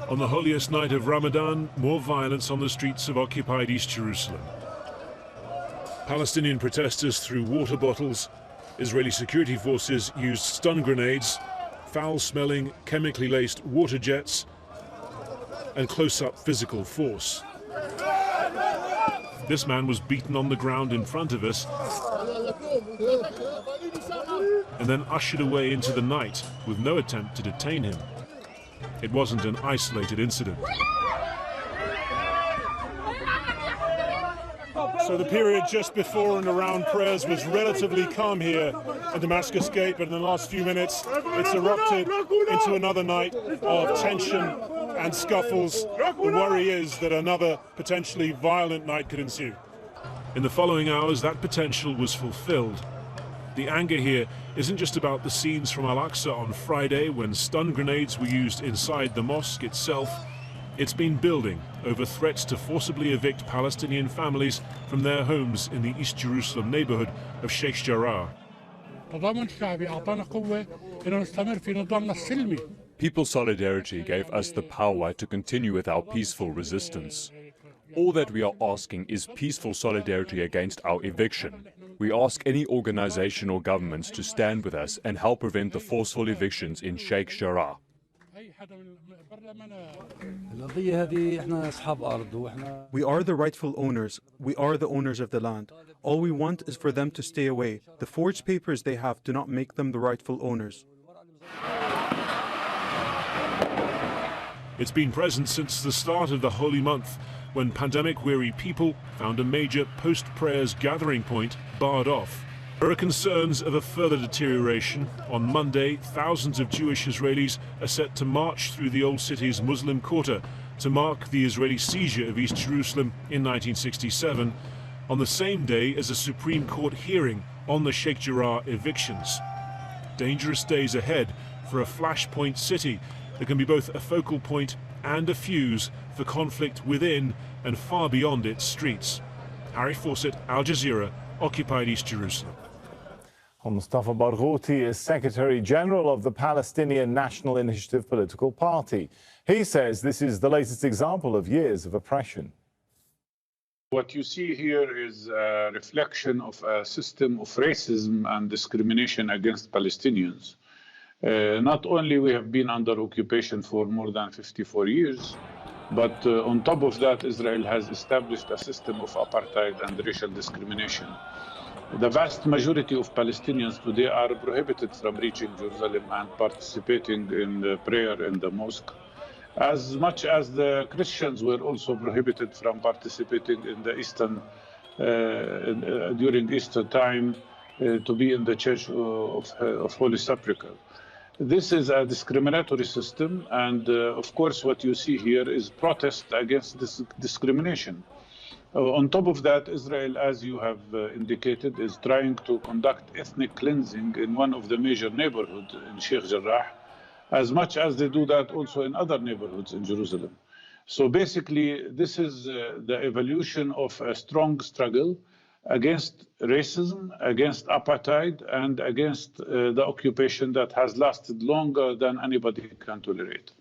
On the holiest night of Ramadan, more violence on the streets of occupied East Jerusalem. Palestinian protesters threw water bottles. Israeli security forces used stun grenades, foul-smelling, chemically laced water jets, and close-up physical force. This man was beaten on the ground in front of us and then ushered away into the night with no attempt to detain him. It wasn't an isolated incident. So the period just before and around prayers was relatively calm here at Damascus Gate, but in the last few minutes it's erupted into another night of tension and scuffles. The worry is that another potentially violent night could ensue. In the following hours, that potential was fulfilled. The anger here isn't just about the scenes from Al-Aqsa on Friday when stun grenades were used inside the mosque itself. It's been building over threats to forcibly evict Palestinian families from their homes in the East Jerusalem neighborhood of Sheikh Jarrah. People's solidarity gave us the power to continue with our peaceful resistance. All that we are asking is peaceful solidarity against our eviction. We ask any organization or governments to stand with us and help prevent the forceful evictions in Sheikh Jarrah. We are the rightful owners. We are the owners of the land. All we want is for them to stay away. The forged papers they have do not make them the rightful owners. It's been present since the start of the holy month, when pandemic-weary people found a major post-prayers gathering point barred off. There are concerns of a further deterioration. On Monday, thousands of Jewish Israelis are set to march through the old city's Muslim quarter to mark the Israeli seizure of East Jerusalem in 1967, on the same day as a Supreme Court hearing on the Sheikh Jarrah evictions. Dangerous days ahead for a flashpoint city that can be both a focal point and a fuse for conflict within and far beyond its streets. Harry Fawcett, Al Jazeera, occupied East Jerusalem. Mustafa Barghouti is Secretary General of the Palestinian National Initiative political party. He says this is the latest example of years of oppression. What you see here is a reflection of a system of racism and discrimination against Palestinians. Not only we have been under occupation for more than 54 years, but on top of that, Israel has established a system of apartheid and racial discrimination. The vast majority of Palestinians today are prohibited from reaching Jerusalem and participating in the prayer in the mosque, as much as the Christians were also prohibited from participating in the Eastern, during Easter time, to be in the Church of Holy Sepulchre. This is a discriminatory system, and of course what you see here is protest against this discrimination. On top of that, Israel, as you have indicated, is trying to conduct ethnic cleansing in one of the major neighborhoods in Sheikh Jarrah, as much as they do that also in other neighborhoods in Jerusalem. So basically, this is the evolution of a strong struggle against racism, against apartheid, and against the occupation that has lasted longer than anybody can tolerate.